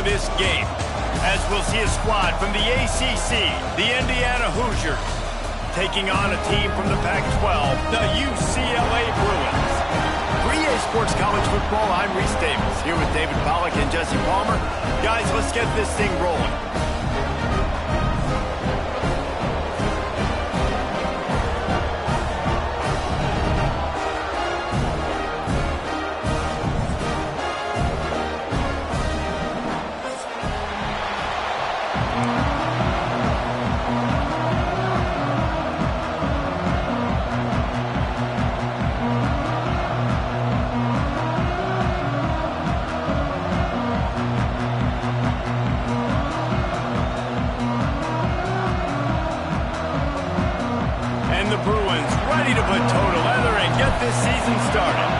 this game, as we'll see a squad from the ACC, the Indiana Hoosiers, taking on a team from the Pac-12, the UCLA Bruins. For EA Sports College Football, I'm Reese Davis, here with David Pollack and Jesse Palmer. Guys, let's get this thing rolling. The Bruins ready to put toe to leather and get this season started.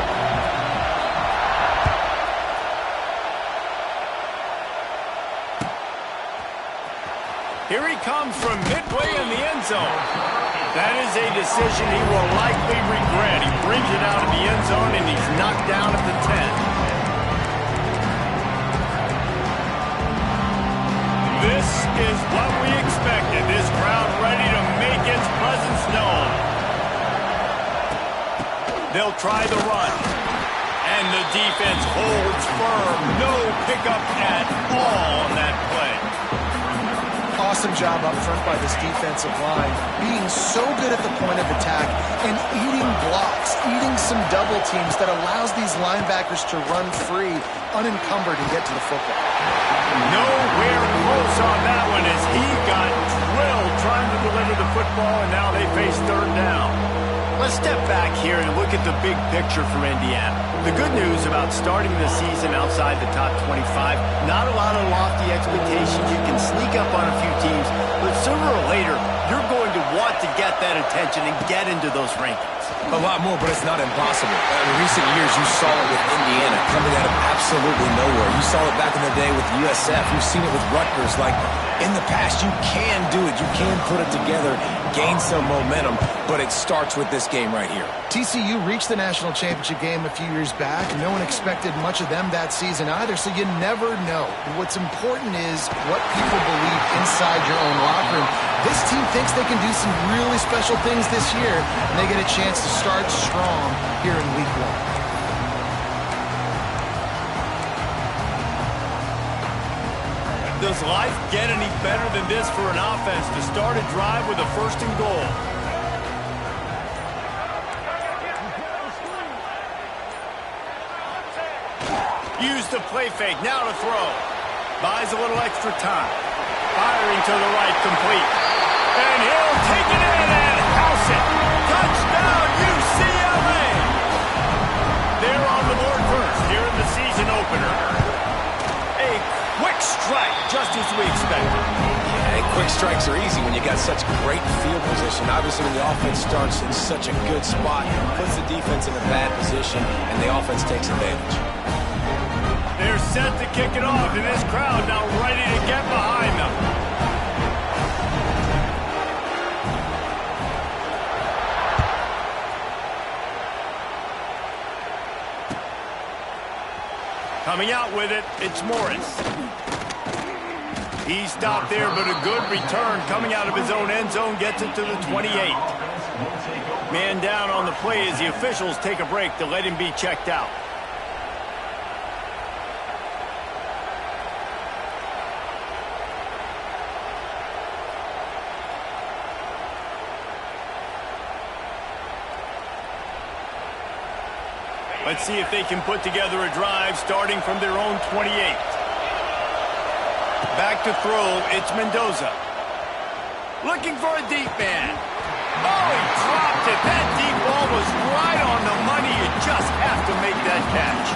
Here he comes from midway in the end zone. That is a decision he will likely regret. He brings it out of the end zone and he's knocked down at the 10. This is what we expected. This crowd ready to make its presence known. They'll try the run. And the defense holds firm. No pickup at all on that play. Awesome job up front by this defensive line. Being so good at the point of attack and eating blocks, eating some double teams that allows these linebackers to run free, unencumbered, and get to the football. Nowhere close on that one as he got drilled trying to deliver the football, and now they face third down. Let's step back here and look at the big picture for Indiana. The good news about starting the season outside the top 25, not a lot of lofty expectations. You can sneak up on a few teams, but sooner or later, you're going to want to get that attention and get into those rankings. A lot more, but it's not impossible. In recent years, you saw it with Indiana coming out of absolutely nowhere. You saw it back in the day with USF. You've seen it with Rutgers. Like, in the past, you can do it. You can put it together, gain some momentum, but it starts with this game right here. TCU reached the national championship game a few years back. No one expected much of them that season either, so you never know. What's important is what people believe inside your own locker room. This team thinks they can do some really special things this year, and they get a chance to start strong here in week 1. Does life get any better than this for an offense to start a drive with a 1st and goal? Use the play fake, now to throw. Buys a little extra time. Firing to the right, complete. And he'll take it in and house it. Touchdown, UCLA! They're on the board first here in the season opener. A quick strike, just as we expected. Yeah, and quick strikes are easy when you got such great field position. Obviously, when the offense starts in such a good spot, puts the defense in a bad position, and the offense takes advantage. They're set to kick it off, and this crowd now ready to get behind them. Coming out with it, it's Morris. He stopped there, but a good return coming out of his own end zone, gets it to the 28. Man down on the play as the officials take a break to let him be checked out. Let's see if they can put together a drive starting from their own 28. Back to throw, it's Mendoza. Looking for a deep man. Oh, he dropped it. That deep ball was right on the money. You just have to make that catch.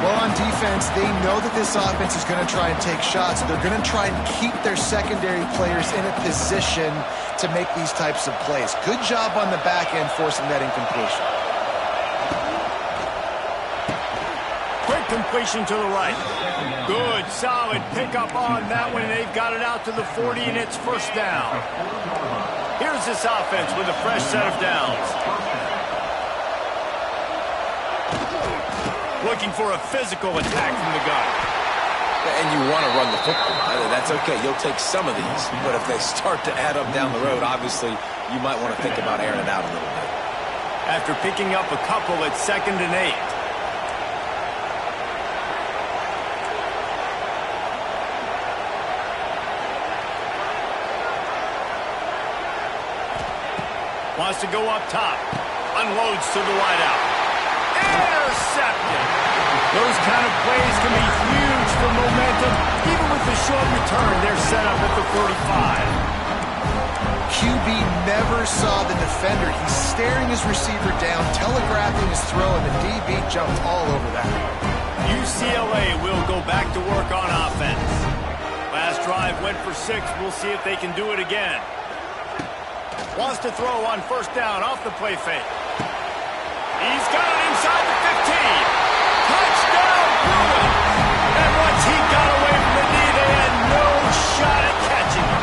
Well, on defense, they know that this offense is going to try and take shots. They're going to try and keep their secondary players in a position to make these types of plays. Good job on the back end forcing that incompletion. Completion to the right. Good, solid pickup on that one. They've got it out to the 40, and it's 1st down. Here's this offense with a fresh set of downs. Looking for a physical attack from the gun. And you want to run the football. That's okay. You'll take some of these. But if they start to add up down the road, obviously, you might want to think about airing it out a little bit. After picking up a couple at 2nd and 8. Wants to go up top. Unloads to the wideout. Intercepted. Those kind of plays can be huge for momentum. Even with the short return, they're set up at the 45. QB never saw the defender. He's staring his receiver down, telegraphing his throw, and the DB jumped all over that. UCLA will go back to work on offense. Last drive went for 6. We'll see if they can do it again. Wants to throw on 1st down off the play fake. He's got it inside the 15. Touchdown, Bruin! And once he got away from the knee, they had no shot at catching him.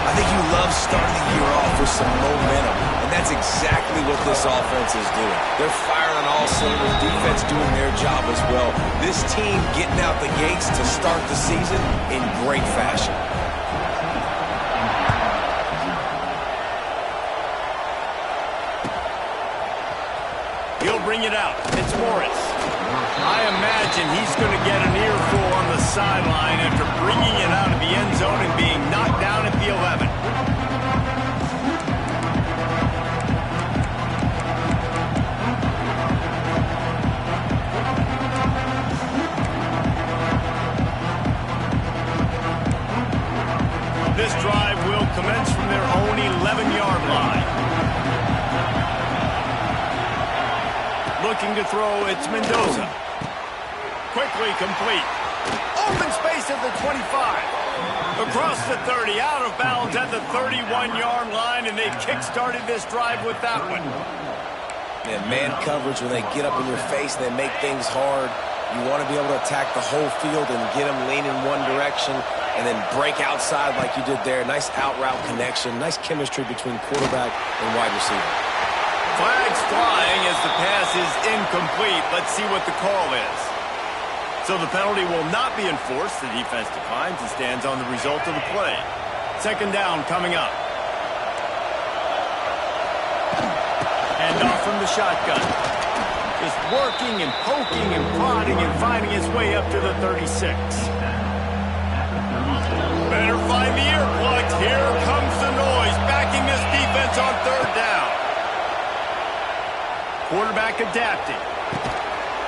I think you love starting the year off with some momentum, and that's exactly what this offense is doing. They're firing on all cylinders, defense doing their job as well. This team getting out the gates to start the season in great fashion. He'll bring it out. It's Morris. I imagine he's going to get an earful on the sideline after bringing it out of the end zone and being knocked down at the 11. This drive will commence from their own 11-yard line. Looking to throw, it's Mendoza. Quickly complete. Open space at the 25. Across the 30, out of bounds at the 31-yard line, and they've kick-started this drive with that one. Yeah, man coverage, when they get up in your face, they make things hard. You want to be able to attack the whole field and get them leaning one direction and then break outside like you did there. Nice out-route connection, nice chemistry between quarterback and wide receiver. Flags flying as the pass is incomplete. Let's see what the call is. So the penalty will not be enforced. The defense declines and stands on the result of the play. 2nd down coming up. And off from the shotgun. Just working and poking and prodding and finding his way up to the 36. Better find the earplugs. Here comes the noise, backing this defense on 3rd down. Quarterback adapting.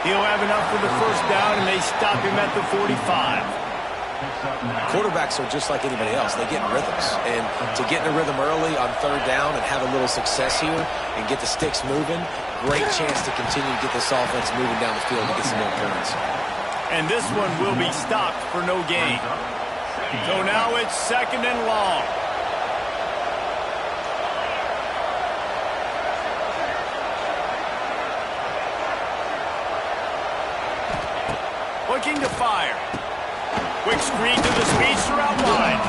He'll have enough for the 1st down, and they stop him at the 45. Quarterbacks are just like anybody else. They get in rhythms. And to get in a rhythm early on 3rd down and have a little success here and get the sticks moving, great chance to continue to get this offense moving down the field and get some more points. And this one will be stopped for no gain. So now it's 2nd and long. Looking to fire. Quick screen to the speedster out wide.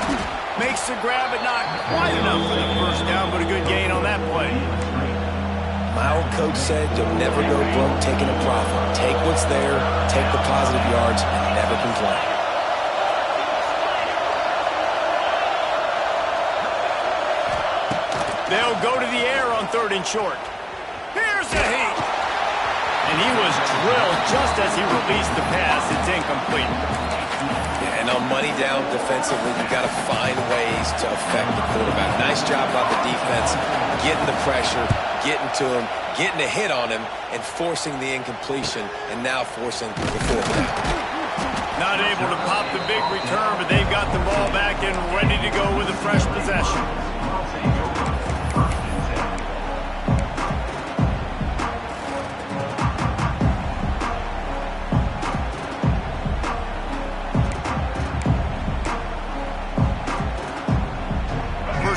Makes the grab, but not quite enough for the 1st down, but a good gain on that play. My old coach said you'll never go broke taking a profit. Take what's there, take the positive yards, and never complain. They'll go to the air on 3rd and short. Here's a heat. And he was drilled just as he released the pass. It's incomplete. Yeah, and on money down defensively, you got to find ways to affect the quarterback. Nice job by the defense, getting the pressure, getting to him, getting a hit on him, and forcing the incompletion, and now forcing the 4th down. Not able to pop the big return, but they've got the ball back and ready to go with a fresh possession.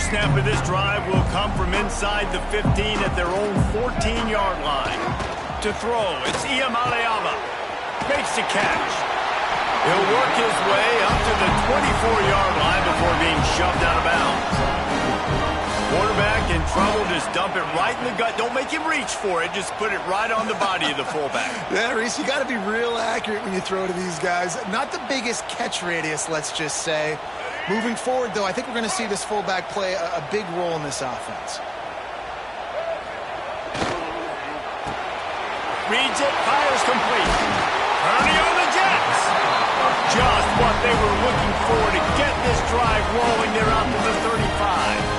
Snap of this drive will come from inside the 15 at their own 14-yard line. To throw, it's Iamaleava. Makes the catch. He'll work his way up to the 24-yard line before being shoved out of bounds. Quarterback in trouble, just dump it right in the gut. Don't make him reach for it. Just put it right on the body of the fullback. Yeah, Reese, you got to be real accurate when you throw to these guys. Not the biggest catch radius, let's just say. Moving forward, though, I think we're going to see this fullback play a big role in this offense. Reads it, fires complete. Purdy on the Jets. Just what they were looking for to get this drive rolling. They're out to the 35.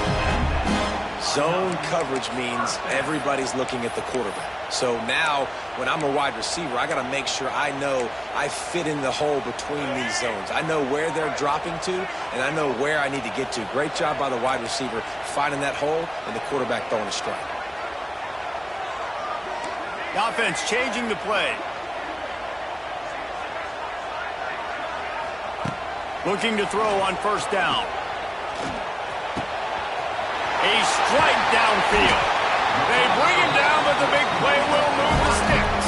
Zone coverage means everybody's looking at the quarterback. So now, when I'm a wide receiver, I got to make sure I know I fit in the hole between these zones. I know where they're dropping to, and I know where I need to get to. Great job by the wide receiver finding that hole, and the quarterback throwing a strike. The offense changing the play. Looking to throw on first down. A strike downfield. They bring him down, but the big play will move the sticks.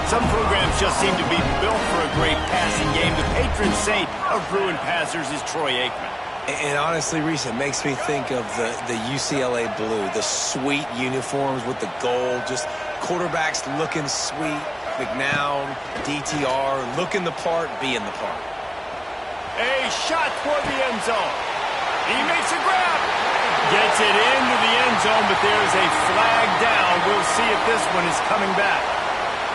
Some programs just seem to be built for a great passing game. The patron saint of Bruin passers is Troy Aikman. And honestly, Reese, it makes me think of the UCLA blue, the sweet uniforms with the gold, just quarterbacks looking sweet, McNown, DTR, looking the part, being the part. A shot toward the end zone. He makes a grab. Gets it into the end zone, but there's a flag down. We'll see if this one is coming back.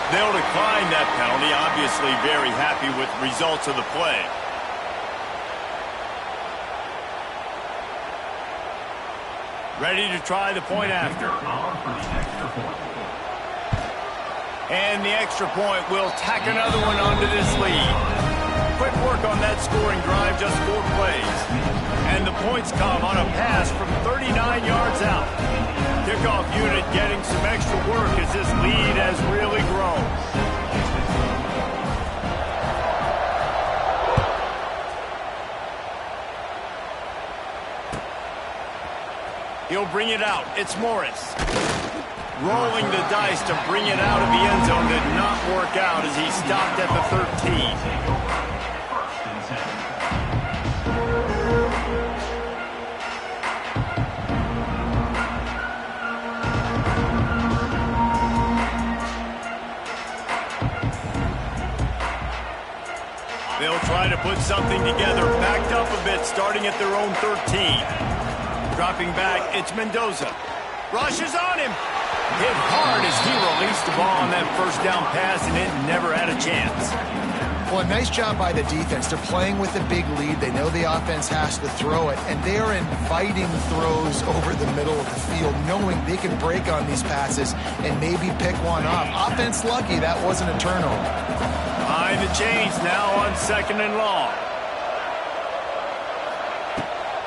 They'll decline that penalty, obviously very happy with the results of the play. Ready to try the point after. And the extra point will tack another one onto this lead. Quick work on that scoring drive, just 4 plays. And the points come on a pass from 39 yards out. Kickoff unit getting some extra work as this lead has really grown. He'll bring it out. It's Morris. Rolling the dice to bring it out of the end zone did not work out as he stopped at the 13. They'll try to put something together, backed up a bit, starting at their own 13. Dropping back, it's Mendoza. Rushes on him. Hit hard as he released the ball on that first down pass, and it never had a chance. Well, a nice job by the defense. They're playing with a big lead. They know the offense has to throw it, and they are inviting throws over the middle of the field, knowing they can break on these passes and maybe pick one off. Offense lucky that wasn't a turnover. Behind the chains now on 2nd and long.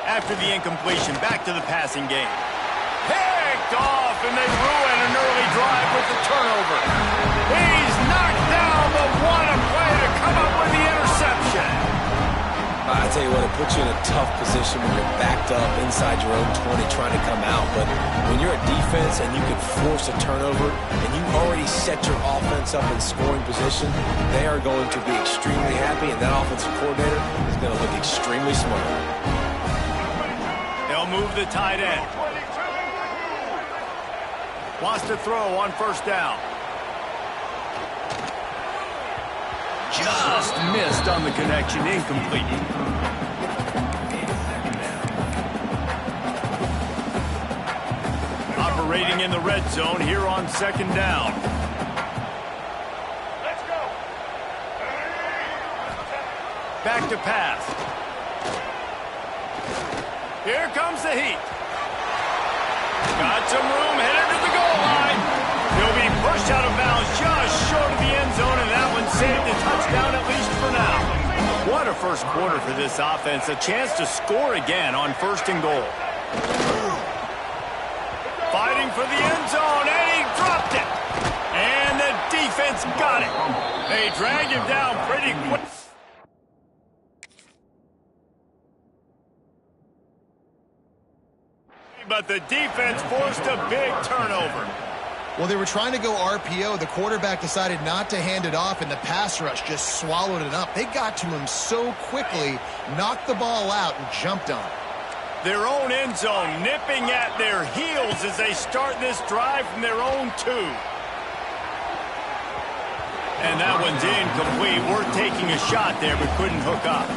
After the incompletion, back to the passing game. Picked off, and they ruin an early drive with the turnover. He's knocked down, but what a play to come up with the interception. I tell you what, it puts you in a tough position when you're backed up inside your own 20 trying to come out. But when you're a defense and you can force a turnover and you already set your offense up in scoring position, they are going to be extremely happy, and that offensive coordinator is going to look extremely smart. They'll move the tight end. Wants to throw on first down. Just missed on the connection, incomplete. Operating in the red zone here on 2nd down. Let's go. Back to pass. Here comes the heat. Got some room, headed to the goal line. He'll be pushed out of bounds just short of the end zone, and that one saved a touchdown at least for now. What a first quarter for this offense. A chance to score again on 1st and goal. Fighting for the end zone, and he dropped it. And the defense got it. They dragged him down pretty quick. But the defense forced a big turnover. Well, they were trying to go RPO. The quarterback decided not to hand it off, and the pass rush just swallowed it up. They got to him so quickly, knocked the ball out, and jumped on it. Their own end zone nipping at their heels as they start this drive from their own 2. And that one's incomplete. We're taking a shot there, but couldn't hook up.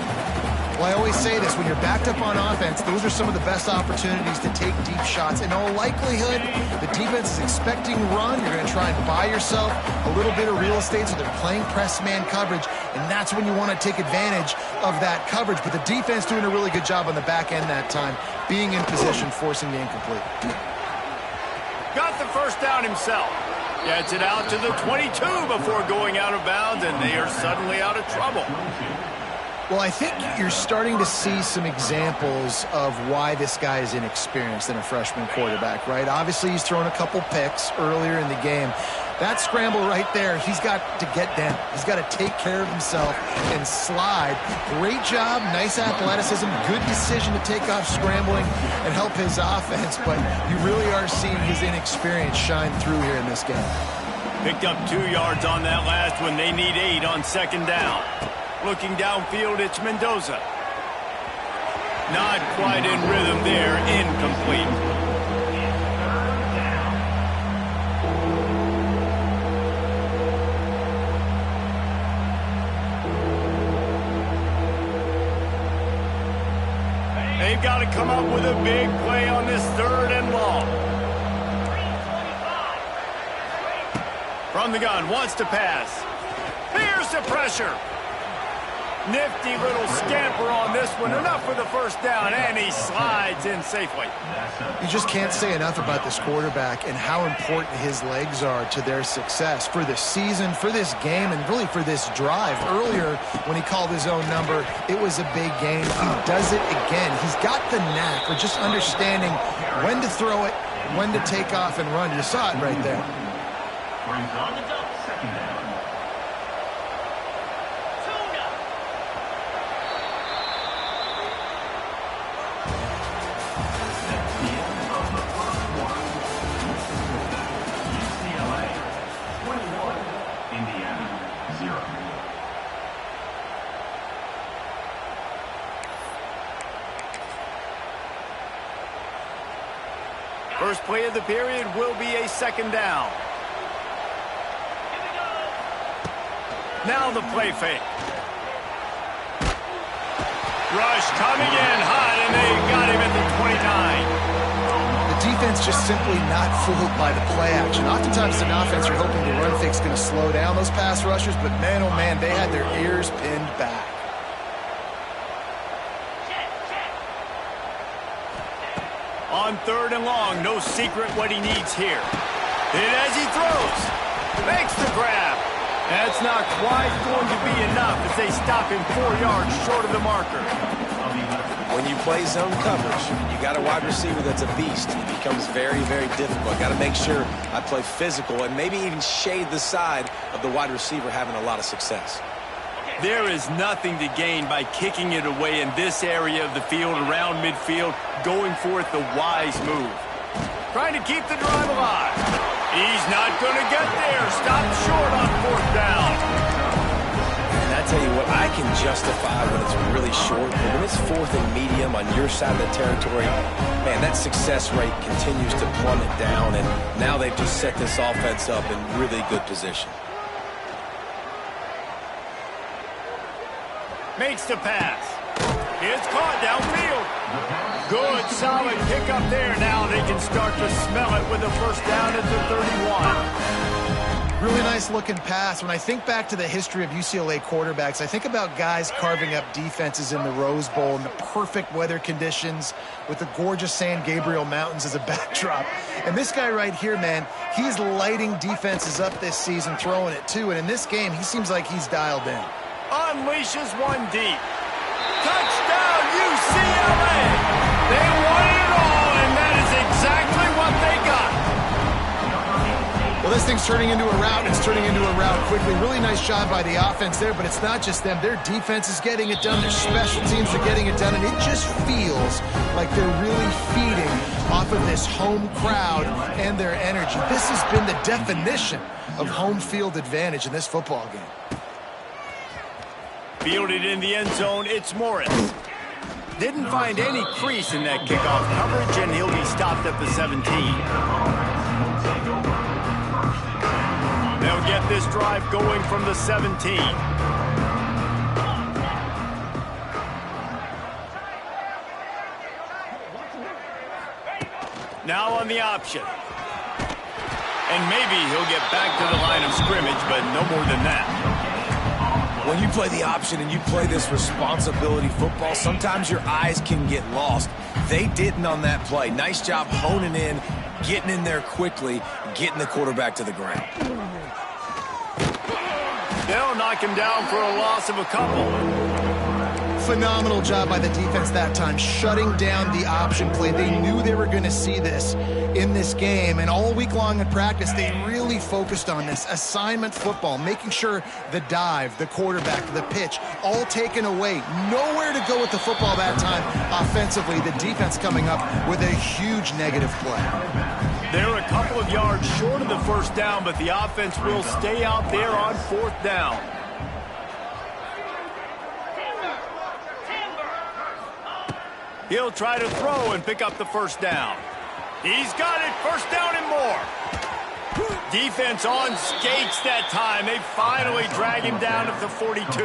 Well, I always say this, when you're backed up on offense, those are some of the best opportunities to take deep shots. In all likelihood, the defense is expecting run. You're going to try and buy yourself a little bit of real estate, so they're playing press man coverage, and that's when you want to take advantage of that coverage. But the defense doing a really good job on the back end that time, being in position, forcing the incomplete. Got the first down himself. Gets it out to the 22 before going out of bounds, and they are suddenly out of trouble. Well, I think you're starting to see some examples of why this guy is inexperienced in a freshman quarterback, right? Obviously, he's thrown a couple picks earlier in the game. That scramble right there, he's got to get down. He's got to take care of himself and slide. Great job, nice athleticism, good decision to take off scrambling and help his offense, but you really are seeing his inexperience shine through here in this game. Picked up 2 yards on that last one. They need 8 on second down. Looking downfield, it's Mendoza. Not quite in rhythm there, incomplete. They've got to come up with a big play on this 3rd and long. From the gun, wants to pass. Here's the pressure. Nifty little scamper on this one. Enough for the first down, and he slides in safely. You just can't say enough about this quarterback and how important his legs are to their success for this season, for this game, and really for this drive. Earlier, when he called his own number, it was a big game. He does it again. He's got the knack for just understanding when to throw it, when to take off and run. You saw it right there. Brings on the double, second down. First play of the period will be a second down. Now the play fake. Rush coming in hot, and they got him at the 29. The defense just simply not fooled by the play action. Oftentimes, as an offense, you're hoping the run fake's going to slow down those pass rushers, but man, oh man, they had their ears pinned back. On 3rd and long, no secret what he needs here. And as he throws, makes the grab. That's not quite going to be enough as they stop him 4 yards short of the marker. When you play zone coverage, you got a wide receiver that's a beast. It becomes very, very difficult. Got to make sure I play physical and maybe even shade the side of the wide receiver having a lot of success. There is nothing to gain by kicking it away in this area of the field, around midfield, going for it the wise move. Trying to keep the drive alive. He's not going to get there. Stopped short on 4th down. And I tell you what, I can justify when it's really short, but when it's 4th and medium on your side of the territory, man, that success rate continues to plummet down, and now they've just set this offense up in really good position. Makes the pass. It's caught downfield. Good, solid pickup there. Now they can start to smell it with a first down at the 31. Really nice looking pass. When I think back to the history of UCLA quarterbacks, I think about guys carving up defenses in the Rose Bowl in the perfect weather conditions with the gorgeous San Gabriel Mountains as a backdrop. And this guy right here, man, he's lighting defenses up this season, throwing it too. And in this game, he seems like he's dialed in. Unleashes one deep. Touchdown, UCLA! They won it all, and that is exactly what they got. Well, this thing's turning into a rout, and it's turning into a rout quickly. Really nice job by the offense there, but it's not just them. Their defense is getting it done. Their special teams are getting it done, and it just feels like they're really feeding off of this home crowd and their energy. This has been the definition of home field advantage in this football game. Fielded in the end zone, it's Morris. Didn't find any crease in that kickoff coverage, and he'll be stopped at the 17. They'll get this drive going from the 17. Now on the option. And maybe he'll get back to the line of scrimmage, but no more than that. When you play the option and you play this responsibility football, sometimes your eyes can get lost. They didn't on that play. Nice job honing in, getting in there quickly, getting the quarterback to the ground. They'll knock him down for a loss of a couple. Phenomenal job by the defense that time, shutting down the option play. They knew they were going to see this in this game, and all week long in practice, they really focused on this assignment football, making sure the dive, the quarterback, the pitch, all taken away. Nowhere to go with the football that time offensively. The defense coming up with a huge negative play. They're a couple of yards short of the first down, but the offense will stay out there on fourth down. He'll try to throw and pick up the first down. He's got it, first down and more. Defense on skates that time. They finally drag him down at the 42.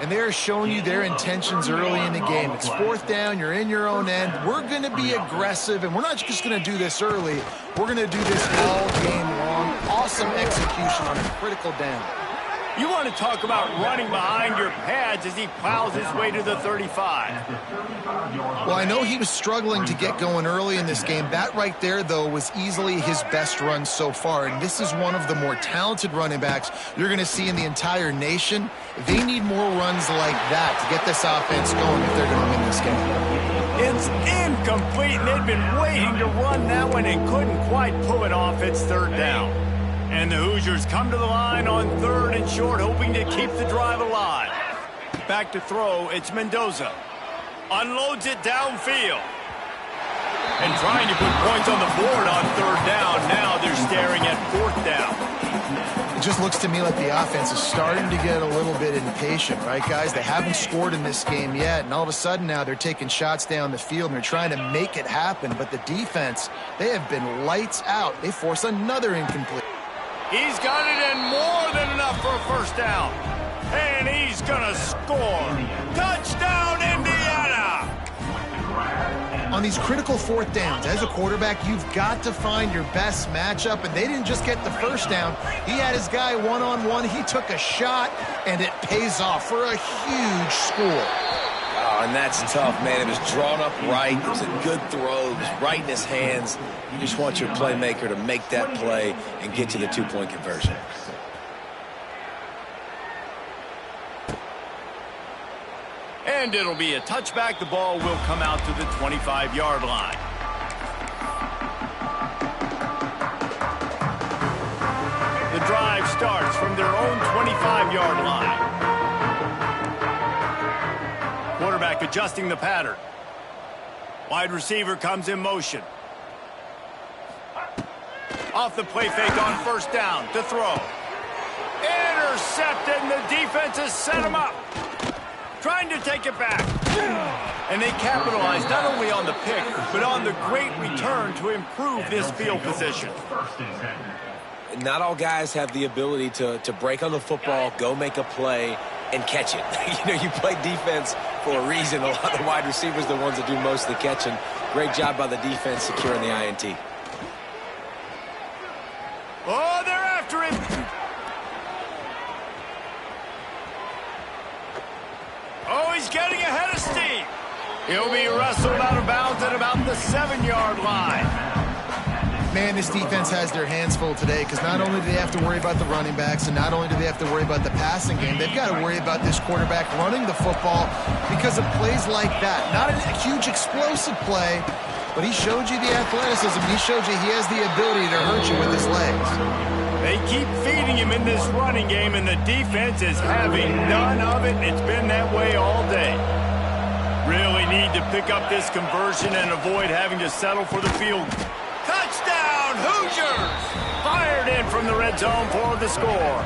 And they're showing you their intentions early in the game. It's fourth down, you're in your own end. We're going to be aggressive, and we're not just going to do this early. We're going to do this all game long. Awesome execution on a critical down. You want to talk about running behind your pads as he plows his way to the 35. Well, I know he was struggling to get going early in this game. That right there, though, was easily his best run so far. And this is one of the more talented running backs you're going to see in the entire nation. They need more runs like that to get this offense going if they're going to win this game. It's incomplete, and they've been waiting to run that one and couldn't quite pull it off. It's third down. And the Hoosiers come to the line on third and short, hoping to keep the drive alive. Back to throw, it's Mendoza. Unloads it downfield. And trying to put points on the board on third down. Now they're staring at fourth down. It just looks to me like the offense is starting to get a little bit impatient, right, guys? They haven't scored in this game yet, and all of a sudden now they're taking shots down the field, and they're trying to make it happen. But the defense, they have been lights out. They force another incomplete. He's got it, and more than enough for a first down. And he's going to score. Touchdown, Indiana! On these critical fourth downs, as a quarterback, you've got to find your best matchup, and they didn't just get the first down. He had his guy one-on-one. He took a shot, and it pays off for a huge score. Oh, and that's tough, man. It was drawn up right. It was a good throw. It was right in his hands. You just want your playmaker to make that play and get to the two-point conversion. And it'll be a touchback. The ball will come out to the 25-yard line. The drive starts from their own 25-yard line. Quarterback adjusting the pattern. Wide receiver comes in motion. Off the play fake on first down to throw. Intercepted, and the defense has set him up. Trying to take it back. And they capitalize not only on the pick, but on the great return to improve this field position. Not all guys have the ability to break on the football, go make a play, and catch it. You play defense for a reason. A lot of the wide receivers are the ones that do most of the catching. Great job by the defense securing the INT. Oh, they're after him. Oh, he's getting ahead of steam. He'll be wrestled out of bounds at about the 7-yard line. Man, this defense has their hands full today because not only do they have to worry about the running backs and not only do they have to worry about the passing game, they've got to worry about this quarterback running the football because of plays like that. Not a huge explosive play, but he showed you the athleticism. He showed you he has the ability to hurt you with his legs. They keep feeding him in this running game, and the defense is having none of it. It's been that way all day. Really need to pick up this conversion and avoid having to settle for the field. Touchdown, Hoosiers! Fired in from the red zone for the score.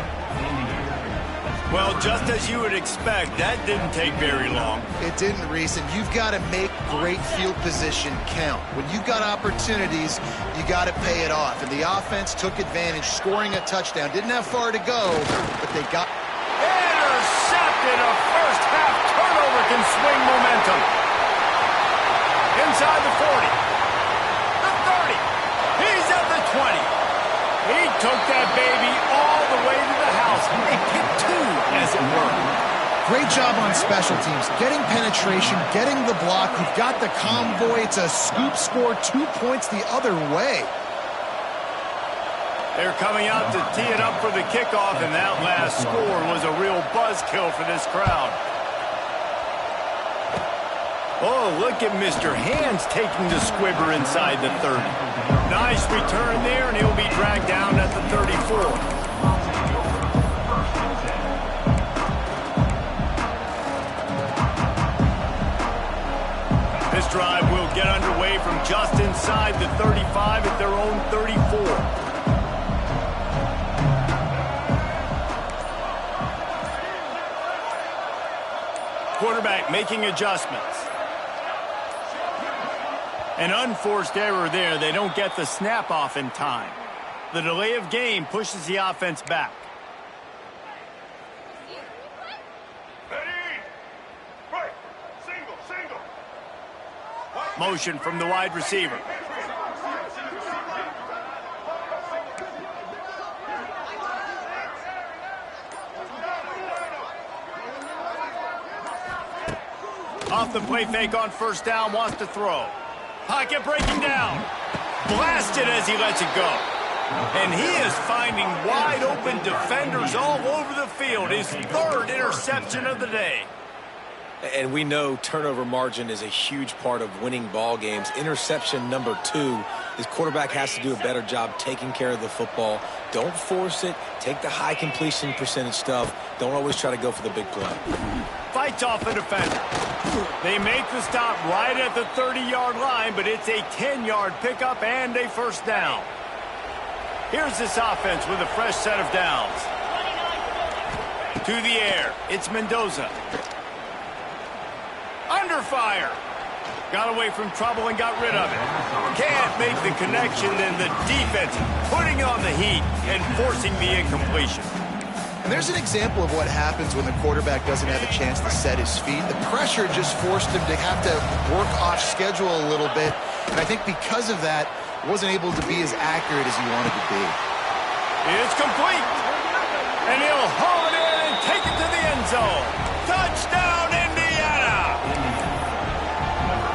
Well, just as you would expect, that didn't take very long. It didn't, Reese, and you've got to make great field position count. When you've got opportunities, you got to pay it off. And the offense took advantage, scoring a touchdown. Didn't have far to go, but they got... Intercepted! A first-half turnover can swing momentum. Inside the 40. The 30. He's at the 20. He took that baby all the way to the house. A pick two, as it were. Great job on special teams. Getting penetration, getting the block. You've got the convoy. It's a scoop score, 2 points the other way. They're coming out to tee it up for the kickoff, and that last score was a real buzzkill for this crowd. Oh, look at Mr. Hands taking the squibber inside the 30. Nice return there, and he'll be dragged down at the 34. This drive will get underway from just inside the 35 at their own 34. Quarterback making adjustments. An unforced error there. They don't get the snap off in time. The delay of game pushes the offense back. Ready? Right. Single. Motion from the wide receiver. Off the play fake on first down, wants to throw. Pocket breaking down. Blasted as he lets it go. And he is finding wide open defenders all over the field. His third interception of the day. And we know turnover margin is a huge part of winning ball games. Interception number 2. His quarterback has to do a better job taking care of the football. Don't force it. Take the high completion percentage stuff. Don't always try to go for the big play. Fights off the defender. They make the stop right at the 30-yard line, but it's a 10-yard pickup and a first down. Here's this offense with a fresh set of downs. To the air. It's Mendoza. Under fire. Got away from trouble and got rid of it. Can't make the connection, then the defense putting on the heat and forcing the incompletion. And there's an example of what happens when the quarterback doesn't have a chance to set his feet. The pressure just forced him to have to work off schedule a little bit. And I think because of that, wasn't able to be as accurate as he wanted to be. It's complete. And he'll haul it in and take it to the end zone. Touchdown, Indiana!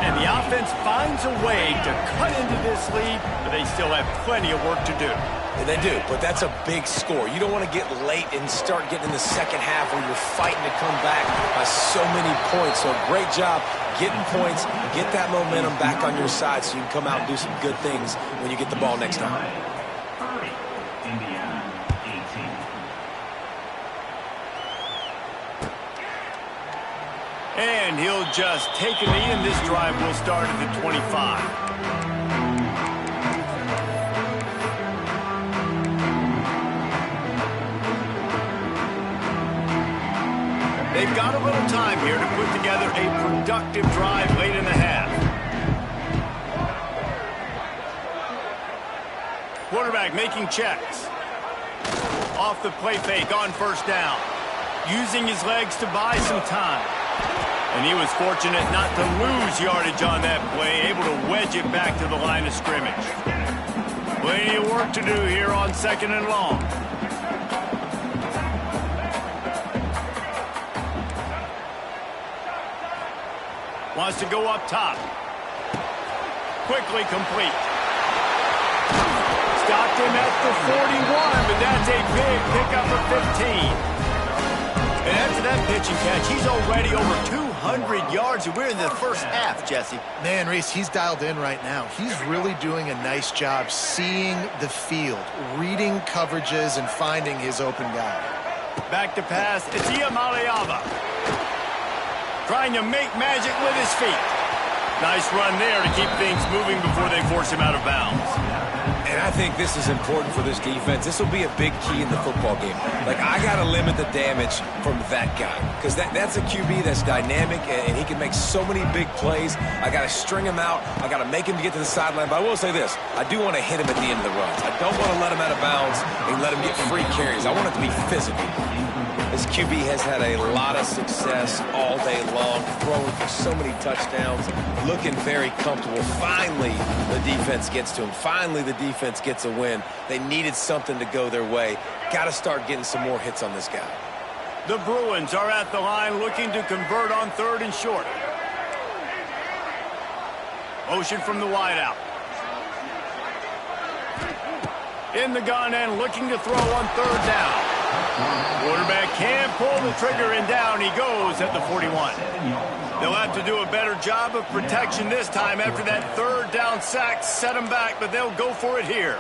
And the offense finds a way to cut into this lead, but they still have plenty of work to do. Yeah, they do, but that's a big score. You don't want to get late and start getting in the second half where you're fighting to come back by so many points. So great job getting points, get that momentum back on your side so you can come out and do some good things when you get the ball next time. 30. Indiana, 18. And he'll just take a knee, and this drive will start at the 25. They've got a little time here to put together a productive drive late in the half. Quarterback making checks. Off the play fake on first down. Using his legs to buy some time. And he was fortunate not to lose yardage on that play, able to wedge it back to the line of scrimmage. Plenty of work to do here on second and long. Wants to go up top. Quickly complete. Stopped him at the 41, but that's a big pickup of 15. And after that pitch and catch, he's already over 200 yards, and we're in the first half, Jesse. Man, Reese, he's dialed in right now. He's really doing a nice job seeing the field, reading coverages, and finding his open guy. Back to pass, it's Iamaleava. Trying to make magic with his feet. Nice run there to keep things moving before they force him out of bounds. And I think this is important for this defense. This will be a big key in the football game. Like, I got to limit the damage from that guy because that's a QB that's dynamic, and he can make so many big plays. I got to string him out. I got to make him get to the sideline. But I will say this. I do want to hit him at the end of the runs. I don't want to let him out of bounds and let him get free carries. I want it to be physical. This QB has had a lot of success all day long, throwing for so many touchdowns, looking very comfortable. Finally, the defense gets to him. Finally, the defense gets a win. They needed something to go their way. Got to start getting some more hits on this guy. The Bruins are at the line looking to convert on 3rd and short. Motion from the wideout. In the gun and looking to throw on 3rd down. Quarterback can't pull the trigger, and down he goes at the 41. They'll have to do a better job of protection this time after that 3rd down sack set them back, but they'll go for it here.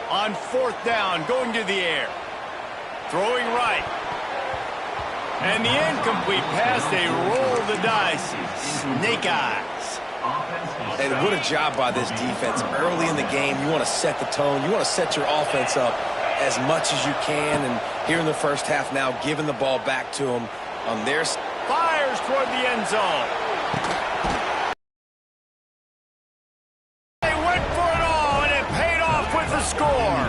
On 4th down, going to the air. Throwing right. And the incomplete pass, they roll the dice. Snake eyes. And what a job by this defense. Early in the game, you want to set the tone. You want to set your offense up as much as you can. And here in the first half now, giving the ball back to them on their side. Fires toward the end zone. They went for it all, and it paid off with the score.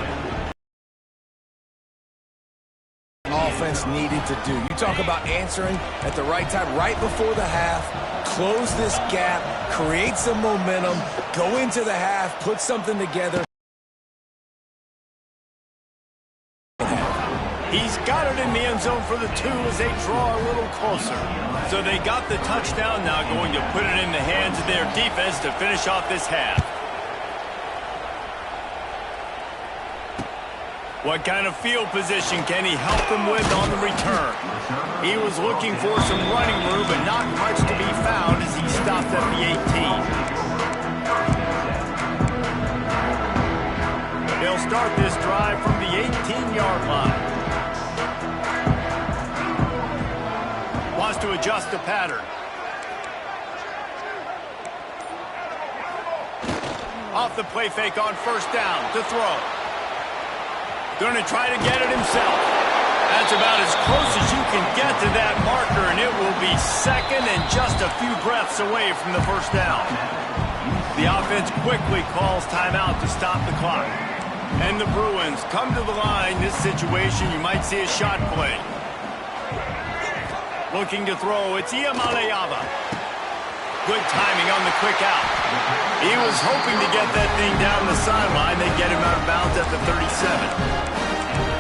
Offense needed to do. You talk about answering at the right time, right before the half. Close this gap, create some momentum, go into the half, put something together. He's got it in the end zone for the 2 as they draw a little closer. So they got the touchdown, now going to put it in the hands of their defense to finish off this half. What kind of field position can he help them with on the return? He was looking for some running room, but not much to be found as he stopped at the 18. They'll start this drive from the 18-yard line. Wants to adjust the pattern. Off the play fake on 1st down to throw. Going to try to get it himself. That's about as close as you can get to that marker, and it will be 2nd and just a few breaths away from the 1st down. The offense quickly calls timeout to stop the clock. And the Bruins come to the line. This situation, you might see a shot play. Looking to throw, it's Iamaleava. Good timing on the quick out. He was hoping to get that thing down the sideline. They get him out of bounds at the 37.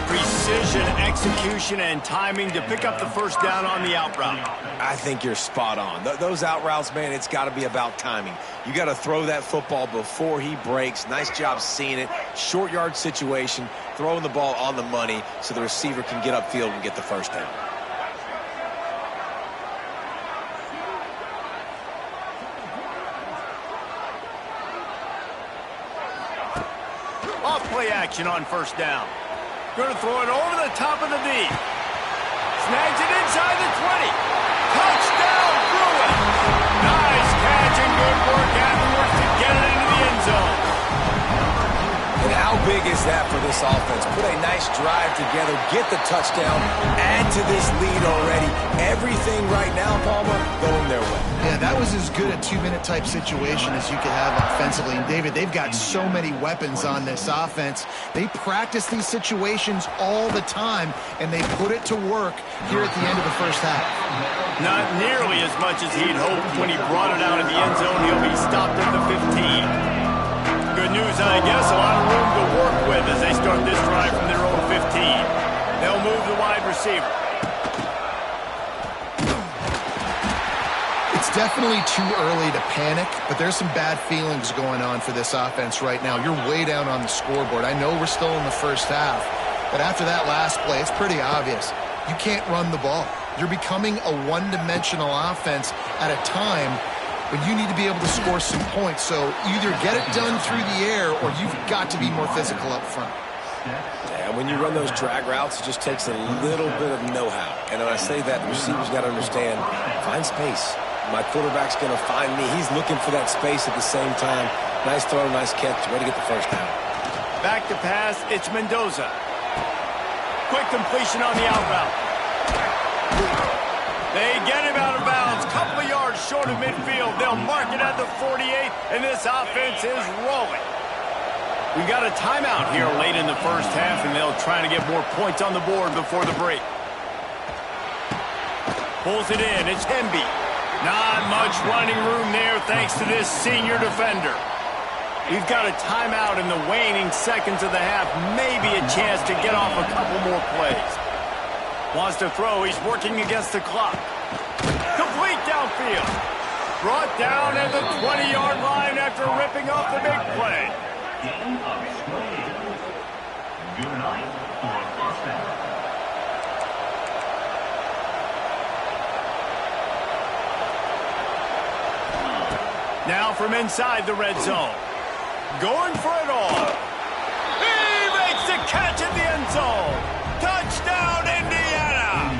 Precision, execution, and timing to pick up the 1st down on the out route. I think you're spot on. Those out routes, man, it's got to be about timing. You got to throw that football before he breaks. Nice job seeing it. Short yard situation, throwing the ball on the money so the receiver can get upfield and get the 1st down. Off play action on 1st down. Going to throw it over the top of the D. Snags it inside the 20. Touchdown, Bruins. Nice catch and good work afterwards to get it into the end zone. And how big is that for this offense? Put a nice drive together, get the touchdown, add to this lead already. Everything right now, Palmer, going their way. Yeah, that was as good a 2-minute type situation as you could have offensively. And David, they've got so many weapons on this offense. They practice these situations all the time, and they put it to work here at the end of the 1st half. Not nearly as much as he'd hoped when he brought it out of the end zone. He'll be stopped at the 15. Good news, I guess. A lot of room to work with as they start this drive from their own 15. They'll move the wide receiver. It's definitely too early to panic, but there's some bad feelings going on for this offense right now. You're way down on the scoreboard. I know we're still in the 1st half, but after that last play, it's pretty obvious. You can't run the ball. You're becoming a one-dimensional offense at a time when you need to be able to score some points. So either get it done through the air or you've got to be more physical up front. And when you run those drag routes, it just takes a little bit of know-how. And when I say that, the receiver's got to understand, find space. My quarterback's going to find me. He's looking for that space at the same time. Nice throw, nice catch. Way to get the first down. Back to pass, it's Mendoza. Quick completion on the out route. They get him out of bounds. Couple of yards short of midfield. They'll mark it at the 48, and this offense is rolling. We got a timeout here late in the first half, and they'll try to get more points on the board before the break. Pulls it in. It's Hemby. Not much running room there thanks to this senior defender. We've got a timeout in the waning seconds of the half. Maybe a chance to get off a couple more plays. Wants to throw. He's working against the clock. Complete downfield. Brought down at the 20-yard line after ripping off the big play. Good night for a first down. Now from inside the red zone. Going for it all. He makes the catch at the end zone. Touchdown, Indiana!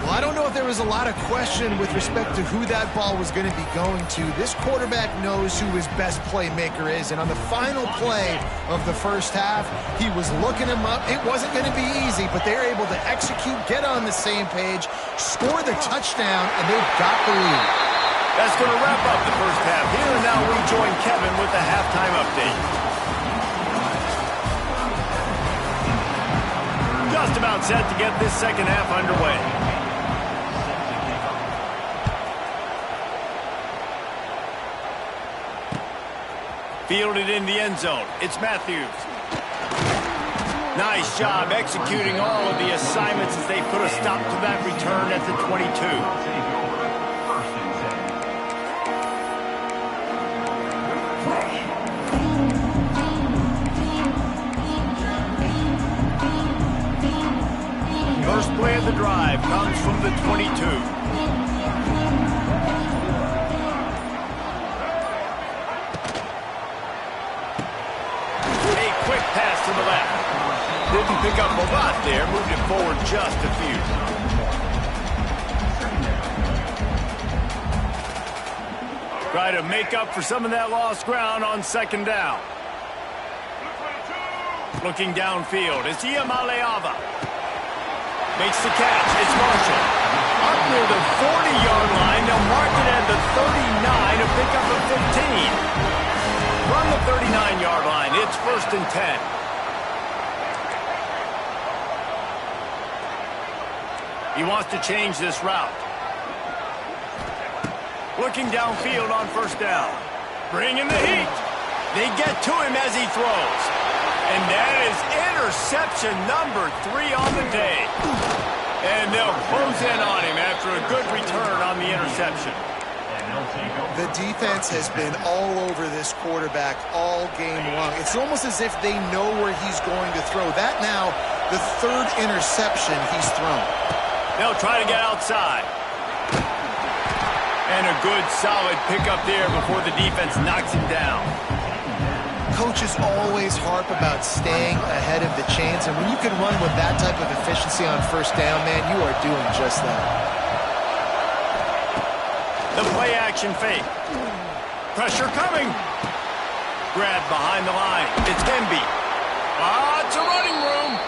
Well, I don't know if there was a lot of question with respect to who that ball was going to be going to. This quarterback knows who his best playmaker is, and on the final play of the first half, he was looking him up. It wasn't going to be easy, but they were able to execute, get on the same page, score the touchdown, and they've got the lead. That's going to wrap up the first half here, and now we join Kevin with the halftime update. Just about set to get this second half underway. Fielded in the end zone. It's Matthews. Nice job executing all of the assignments as they put a stop to that return at the 22. First play of the drive comes from the 22. A quick pass to the left. Didn't pick up a lot there, moved it forward just a few. Try to make up for some of that lost ground on second down. Looking downfield, it's Iamaleava. Makes the catch. It's Marshall. Up near the 40-yard line. They'll mark it at the 39 to pick up a 15. From the 39-yard line, it's 1st and 10. He wants to change this route. Looking downfield on first down. Bringing the heat. They get to him as he throws. And that is interception number 3 on the day. And they'll close in on him after a good return on the interception. The defense has been all over this quarterback all game long. It's almost as if they know where he's going to throw. That now, the 3rd interception he's thrown. They'll try to get outside. And a good, solid pickup there before the defense knocks him down. Coaches always harp about staying ahead of the chains, and when you can run with that type of efficiency on first down, man, you are doing just that. The play action fake. Pressure coming. Grab behind the line. It's Hemby. Lots of running room.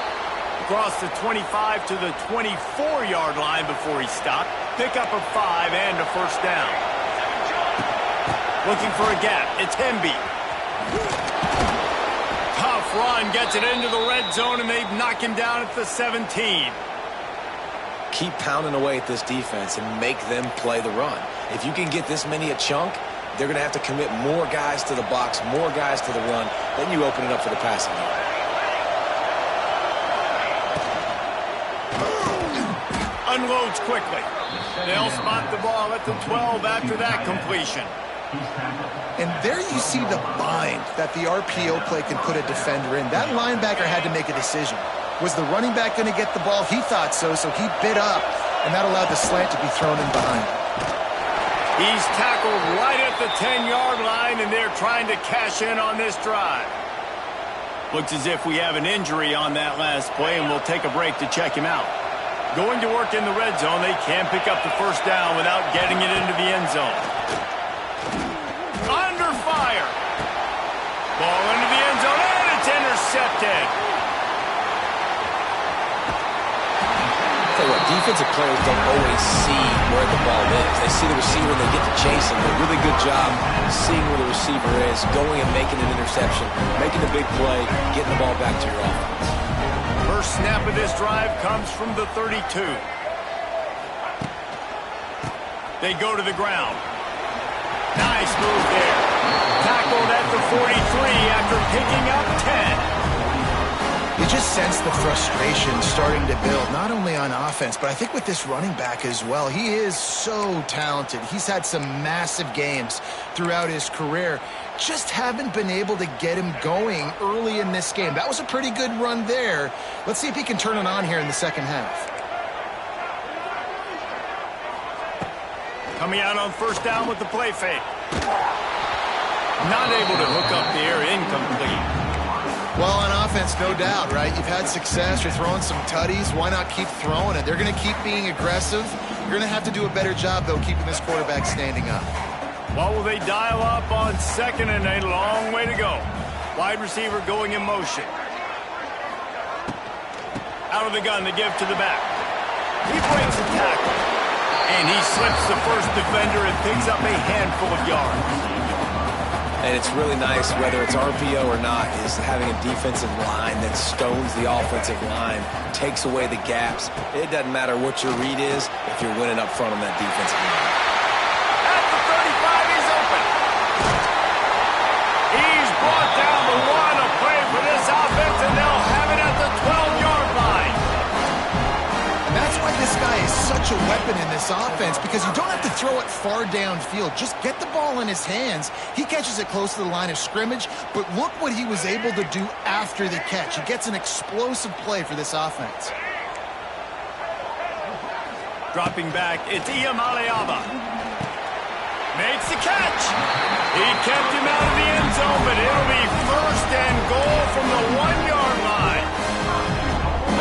Across the 25 to the 24-yard line before he stopped. Pick up a 5 and a first down. Looking for a gap. It's Hemby. Tough run, gets it into the red zone, and they knock him down at the 17. Keep pounding away at this defense and make them play the run. If you can get this many a chunk, they're going to have to commit more guys to the box, more guys to the run. Then you open it up for the passing game. Unloads quickly. They'll spot the ball at the 12 after that completion. And there you see the bind that the RPO play can put a defender in. That linebacker had to make a decision. Was the running back going to get the ball? He thought so, so he bit up, and that allowed the slant to be thrown in behind. He's tackled right at the 10-yard line, and they're trying to cash in on this drive. Looks as if we have an injury on that last play, and we'll take a break to check him out. Going to work in the red zone, they can't pick up the first down without getting it into the end zone. Under fire. Ball into the end zone, and it's intercepted. Tell you what, defensive players don't always see where the ball is. They see the receiver and they get to chase him. A really good job seeing where the receiver is, going and making an interception, making a big play, getting the ball back to your offense. First snap of this drive comes from the 32. They go to the ground. Nice move there. Tackled at the 43 after picking up 10. You just sense the frustration starting to build, not only on offense, but I think with this running back as well. He is so talented. He's had some massive games throughout his career. Just haven't been able to get him going early in this game. That was a pretty good run there. Let's see if he can turn it on here in the second half. Coming out on first down with the play fake. Not able to hook up there, incomplete. Well, on offense, no doubt, right? You've had success. You're throwing some tutties. Why not keep throwing it? They're going to keep being aggressive. You're going to have to do a better job, though, keeping this quarterback standing up. What will they dial up on second and a long way to go? Wide receiver going in motion. Out of the gun to give to the back. He breaks a tackle. And he slips the first defender and picks up a handful of yards. And it's really nice, whether it's RPO or not, is having a defensive line that stones the offensive line, takes away the gaps. It doesn't matter what your read is if you're winning up front on that defensive line. At the 35, he's open. He's brought down the one. A play for this offense, and they'll have it at the 12-yard line. And that's why this guy is such a weapon in this offense, because you don't have to throw it far downfield. Just get the ball in his hands. He catches it close to the line of scrimmage, but look what he was able to do after the catch. He gets an explosive play for this offense. Dropping back, it's Iamaleava. Makes the catch. He kept him out of the end zone, but it'll be first and goal from the 1-yard line.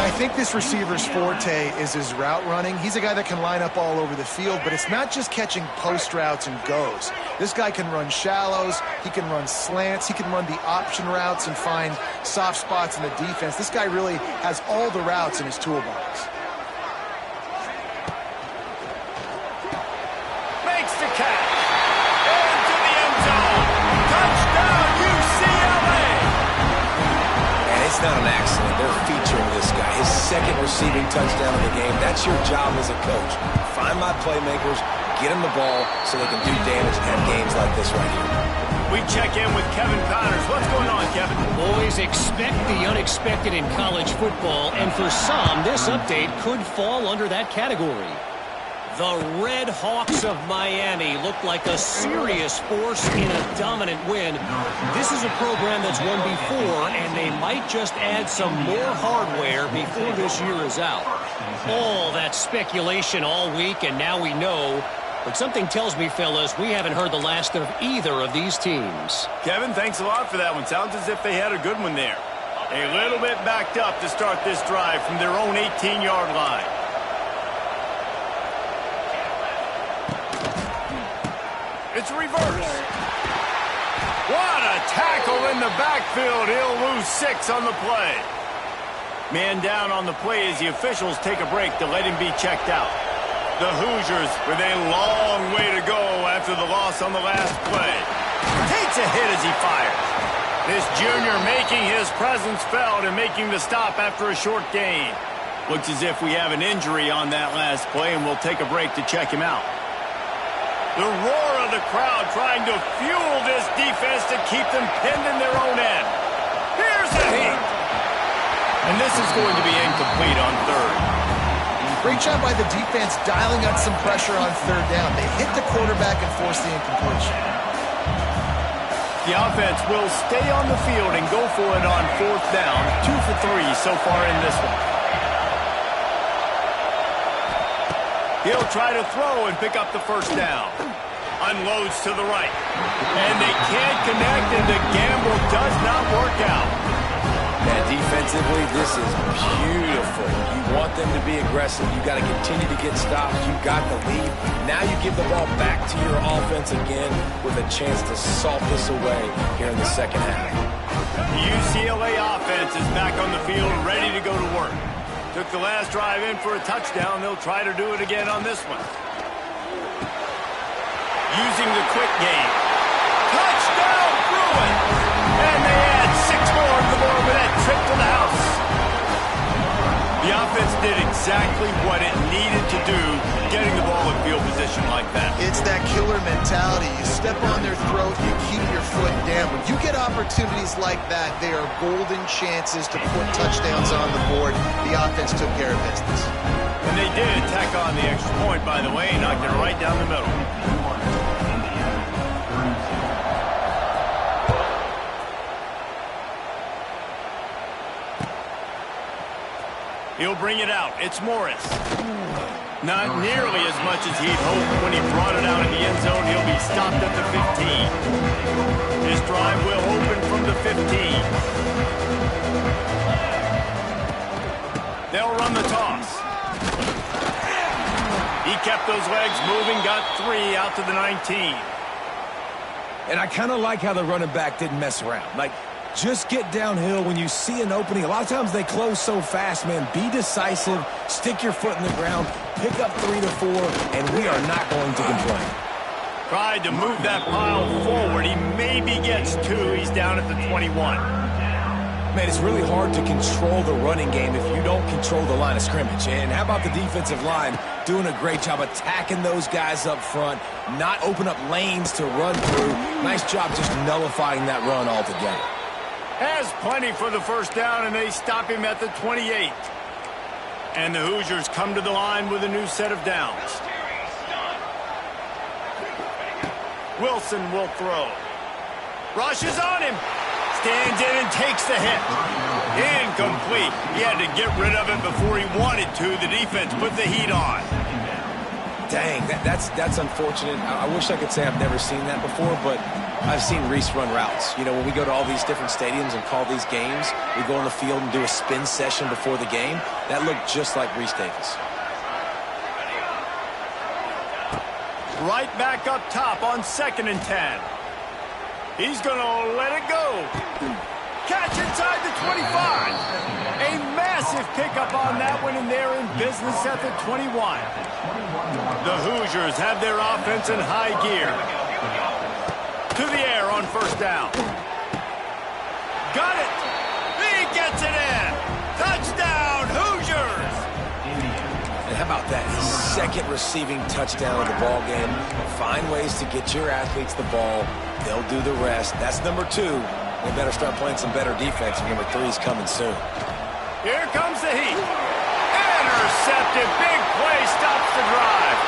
I think this receiver's forte is his route running. He's a guy that can line up all over the field, but it's not just catching post routes and goes. This guy can run shallows, he can run slants, he can run the option routes and find soft spots in the defense. This guy really has all the routes in his toolbox. Makes the catch. Into the end zone. Touchdown, UCLA. And it's not an accident. They're featuring this guy. His second receiving touchdown of the game. That's your job as a coach. Find my playmakers, get them the ball so they can do damage and have games like this right here. We check in with Kevin Connors. What's going on, Kevin? Boys, expect the unexpected in college football, and for some, this update could fall under that category. The Red Hawks of Miami look like a serious force in a dominant win. This is a program that's won before, and they might just add some more hardware before this year is out. All that speculation all week, and now we know. But something tells me, fellas, we haven't heard the last of either of these teams. Kevin, thanks a lot for that one. Sounds as if they had a good one there. A little bit backed up to start this drive from their own 18-yard line. It's reverse. What a tackle in the backfield. He'll lose 6 on the play. Man down on the play as the officials take a break to let him be checked out. The Hoosiers with a long way to go after the loss on the last play. Takes a hit as he fires. This junior making his presence felt and making the stop after a short gain. Looks as if we have an injury on that last play, and we'll take a break to check him out. The roar of the crowd trying to fuel this defense to keep them pinned in their own end. Here's the heat. And this is going to be incomplete on third. Great job by the defense dialing up some pressure on third down. They hit the quarterback and force the incompletion. The offense will stay on the field and go for it on fourth down. 2 for 3 so far in this one. He'll try to throw and pick up the first down. Unloads to the right. And they can't connect, and the gamble does not work out. Defensively, this is beautiful. You want them to be aggressive. You got to continue to get stops. You got the lead. Now you give the ball back to your offense again with a chance to salt this away here in the second half. The UCLA offense is back on the field, ready to go to work. Took the last drive in for a touchdown. They'll try to do it again on this one. Using the quick game. Touchdown, Bruin! And they add 6 more to the board with that trip to the house. The offense did exactly what it needed to do, getting the ball in field position like that. It's that killer mentality. You step on their throat, you keep your foot down. When you get opportunities like that, they are golden chances to put touchdowns on the board. The offense took care of business. And they did tack on the extra point, by the way, knocked it right down the middle. He'll bring it out. It's Morris. Not nearly as much as he'd hoped when he brought it out in the end zone. He'll be stopped at the 15. This drive will open from the 15. They'll run the toss. He kept those legs moving, got 3 out to the 19. And I kind of like how the running back didn't mess around. Like, just get downhill when you see an opening. A lot of times they close so fast, man. Be decisive, stick your foot in the ground, pick up 3 to 4, and we are not going to complain. Tried to move that pile forward. He maybe gets 2. He's down at the 21. Man, it's really hard to control the running game if you don't control the line of scrimmage. And how about the defensive line doing a great job attacking those guys up front, not open up lanes to run through. Nice job just nullifying that run altogether. Has plenty for the first down, and they stop him at the 28. And the Hoosiers come to the line with a new set of downs. Wilson will throw. Rushes on him. Stands in and takes the hit. Incomplete. He had to get rid of it before he wanted to. The defense put the heat on. Dang, that's unfortunate. I wish I could say I've never seen that before, but I've seen Reese run routes. You know, when we go to all these different stadiums and call these games, we go on the field and do a spin session before the game. That looked just like Reese Davis. Right back up top on 2nd and 10. He's going to let it go. Catch inside the 25. A massive pickup on that one, and they're in business at the 21. The Hoosiers have their offense in high gear. To the air on 1st down. Got it. He gets it in. Touchdown, Hoosiers. And how about that second receiving touchdown of the ball game? Find ways to get your athletes the ball. They'll do the rest. That's number 2. They better start playing some better defense. Number 3 is coming soon. Here comes the heat. Intercepted. Big play stops the drive.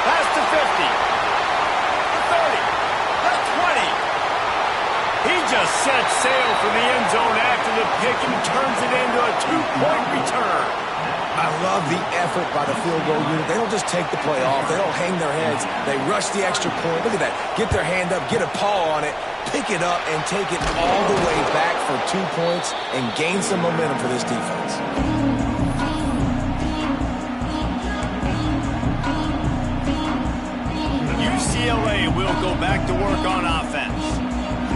Pass to 50. The 30. The 20. He just sets sail for the end zone after the pick and turns it into a 2-point return. I love the effort by the field goal unit. They don't just take the play off. They don't hang their heads. They rush the extra point. Look at that. Get their hand up, get a paw on it, pick it up, and take it all the way back for 2 points and gain some momentum for this defense. UCLA will go back to work on offense.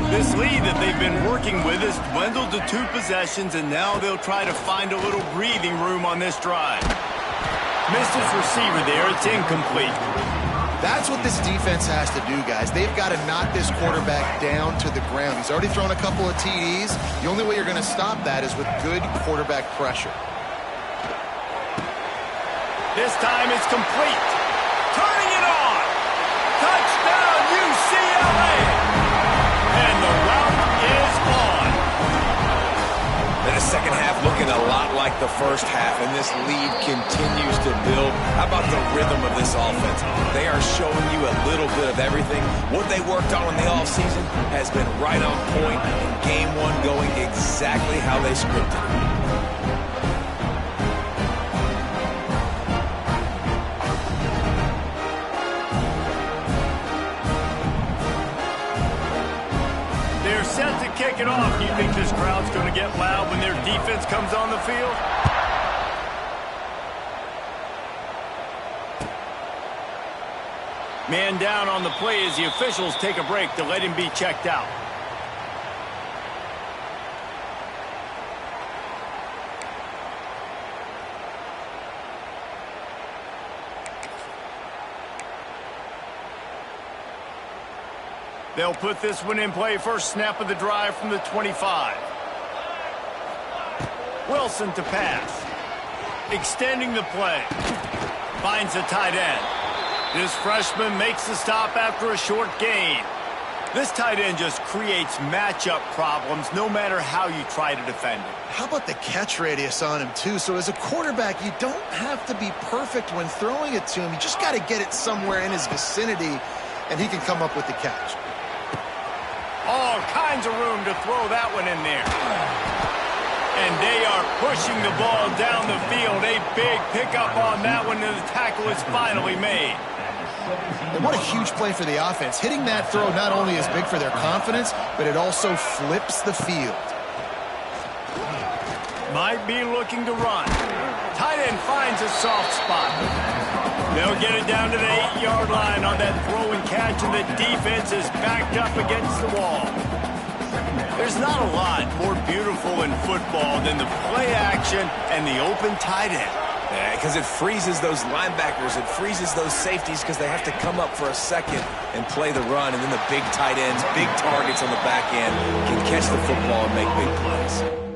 This lead that they've been working with has dwindled to 2 possessions, and now they'll try to find a little breathing room on this drive. Missed his receiver there. It's incomplete. That's what this defense has to do, guys. They've got to knock this quarterback down to the ground. He's already thrown a couple of TDs. The only way you're going to stop that is with good quarterback pressure. This time it's complete. Turning it on. Touchdown, UCLA. And the route is on. And the second half looking a lot like the first half, and this lead continues to build. How about the rhythm of this offense? They are showing you a little bit of everything. What they worked on in the offseason has been right on point, and game 1 going exactly how they scripted it. They're set to to kick it off. Do you think this crowd's going to get loud when their defense comes on the field? Man down on the play as the officials take a break to let him be checked out. They'll put this one in play. First snap of the drive from the 25. Wilson to pass. Extending the play. Finds a tight end. This freshman makes the stop after a short gain. This tight end just creates matchup problems no matter how you try to defend him. How about the catch radius on him, too? So as a quarterback, you don't have to be perfect when throwing it to him. You just got to get it somewhere in his vicinity, and he can come up with the catch. All kinds of room to throw that one in there. And they are pushing the ball down the field. A big pickup on that one, and the tackle is finally made. And what a huge play for the offense. Hitting that throw not only is big for their confidence, but it also flips the field. Might be looking to run. Tight end finds a soft spot. They'll get it down to the 8-yard line on that throw and catch, and the defense is backed up against the wall. There's not a lot more beautiful in football than the play action and the open tight end. Yeah, because it freezes those linebackers. It freezes those safeties because they have to come up for a second and play the run, and then the big tight ends, big targets on the back end can catch the football and make big plays.